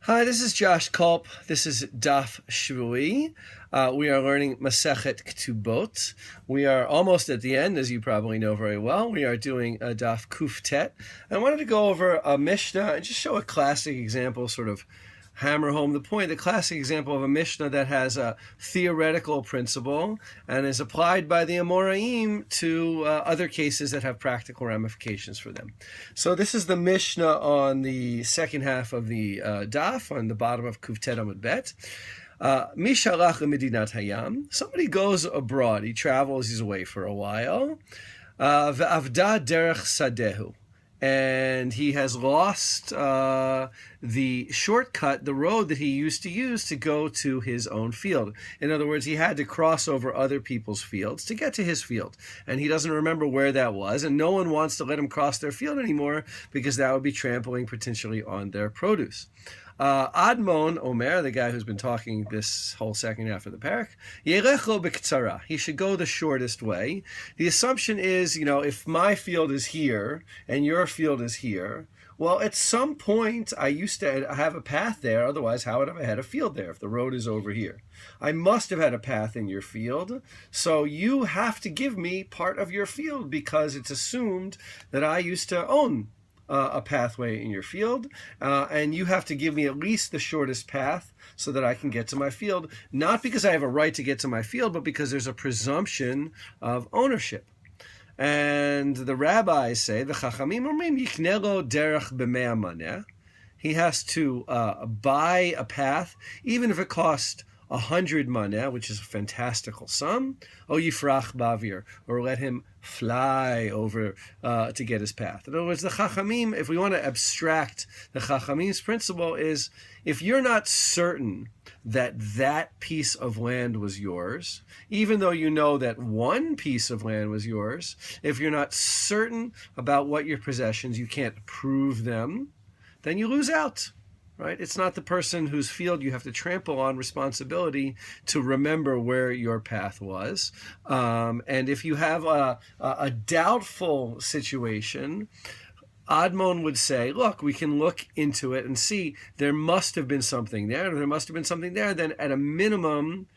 Hi, this is Josh Kulp. This is Daf Shevui. We are learning Masechet Ketubot. We are almost at the end, as you probably know very well. We are doing a Daf Kuf Tet. I wanted to go over a Mishnah and just show a classic example, sort of hammer home the point, the classic example of a Mishnah that has a theoretical principle and is applied by the Amoraim to other cases that have practical ramifications for them. So this is the Mishnah on the second half of the Daf, on the bottom of Kuf Tet Amud Bet. Mishalach Medinat Hayam. Somebody goes abroad. He travels. He's away for a while. Ve'avda derech sadehu. And he has lost the shortcut, the road that he used to use to go to his own field. In other words, he had to cross over other people's fields to get to his field. And he doesn't remember where that was, and no one wants to let him cross their field anymore because that would be trampling potentially on their produce. Admon Omer, the guy who's been talking this whole second half of the parak, Yerecho b'ktsara. He should go the shortest way. The assumption is, if my field is here and your field is here, well, at some point I used to have a path there. Otherwise, how would I have had a field there if the road is over here? I must have had a path in your field. So you have to give me part of your field because it's assumed that I used to own a pathway in your field, and you have to give me at least the shortest path so that I can get to my field, not because I have a right to get to my field, but because there's a presumption of ownership. And the rabbis say, the Chachamim omrim yiknelo derech b'mea maneh. He has to buy a path, even if it costs 100 maneh, which is a fantastical sum, o yifrach bavir, or let him fly over to get his path. In other words, the Chachamim, if we want to abstract the Chachamim's principle, is if you're not certain that that piece of land was yours, even though you know that one piece of land was yours, if you're not certain about what your possessions, you can't prove them, then you lose out. Right? It's not the person whose field you have to trample on responsibility to remember where your path was. And if you have a doubtful situation, Admon would say, look, we can look into it and see there must have been something there. If there must have been something there, then at a minimum,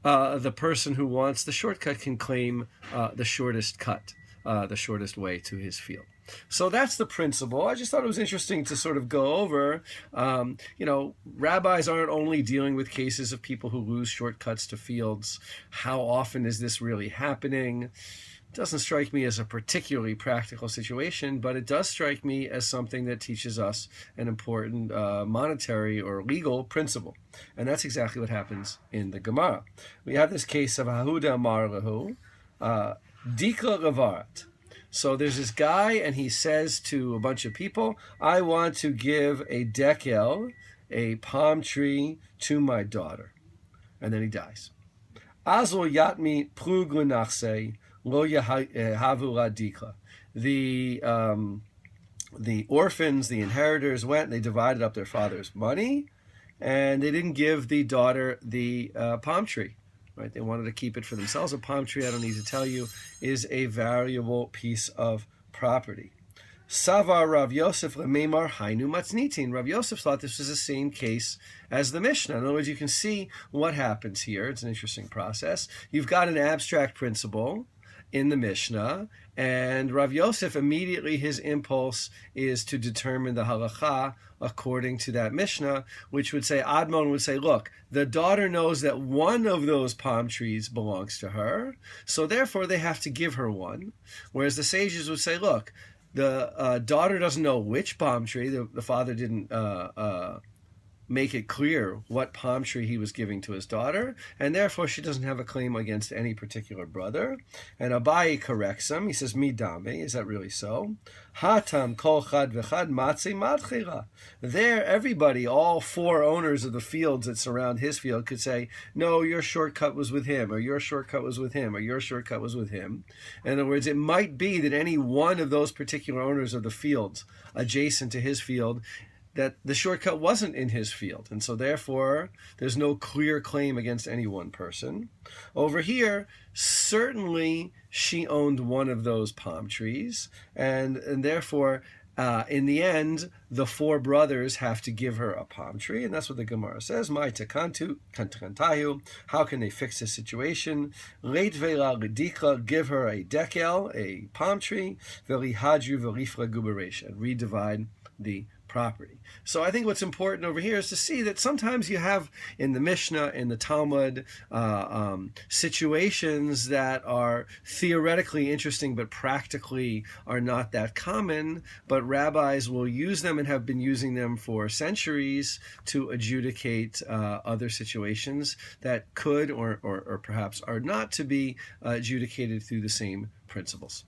the person who wants the shortcut can claim the shortest cut, the shortest way to his field. So that's the principle. I just thought it was interesting to sort of go over. Rabbis aren't only dealing with cases of people who lose shortcuts to fields. How often is this really happening? It doesn't strike me as a particularly practical situation, but it does strike me as something that teaches us an important monetary or legal principle. And that's exactly what happens in the Gemara. We have this case of Hahuda Amar Lahu, Dikla Levarat. So there's this guy, and he says to a bunch of people, I want to give a dekel, a palm tree, to my daughter. And then he dies. Azol yatmi pluglu nachse lo yahavu radikla. The orphans, the inheritors went, they divided up their father's money, and they didn't give the daughter the palm tree. Right? They wanted to keep it for themselves. A palm tree, I don't need to tell you, is a valuable piece of property. Savar Rav Yosef lemeimar hainu matznitin. Rav Yosef thought this was the same case as the Mishnah. In other words, you can see what happens here. It's an interesting process. You've got an abstract principle in the Mishnah, and Rav Yosef, immediately his impulse is to determine the halacha according to that Mishnah, which would say, Admon would say, look, the daughter knows that one of those palm trees belongs to her, so therefore they have to give her one. Whereas the sages would say, look, the daughter doesn't know which palm tree, the father didn't make it clear what palm tree he was giving to his daughter, and therefore she doesn't have a claim against any particular brother. And Abaye corrects him. He says, Midame, is that really so? Hatam kol chad v'chad matzi madchira. There, everybody, all four owners of the fields that surround his field could say, no, your shortcut was with him, or your shortcut was with him, or your shortcut was with him. In other words, it might be that any one of those particular owners of the fields adjacent to his field, that the shortcut wasn't in his field, and so therefore there's no clear claim against any one person. Over here, certainly she owned one of those palm trees, and therefore In the end, the four brothers have to give her a palm tree, and that's what the Gemara says. Mai takantu kantayu. How can they fix this situation? Leit vela redikla. Give her a dekel, a palm tree. Veli hadru velifra guberesh, and redivide the property. So I think what's important over here is to see that sometimes you have in the Mishnah, in the Talmud, situations that are theoretically interesting but practically are not that common, but rabbis will use them and have been using them for centuries to adjudicate other situations that could or perhaps are not to be adjudicated through the same principles.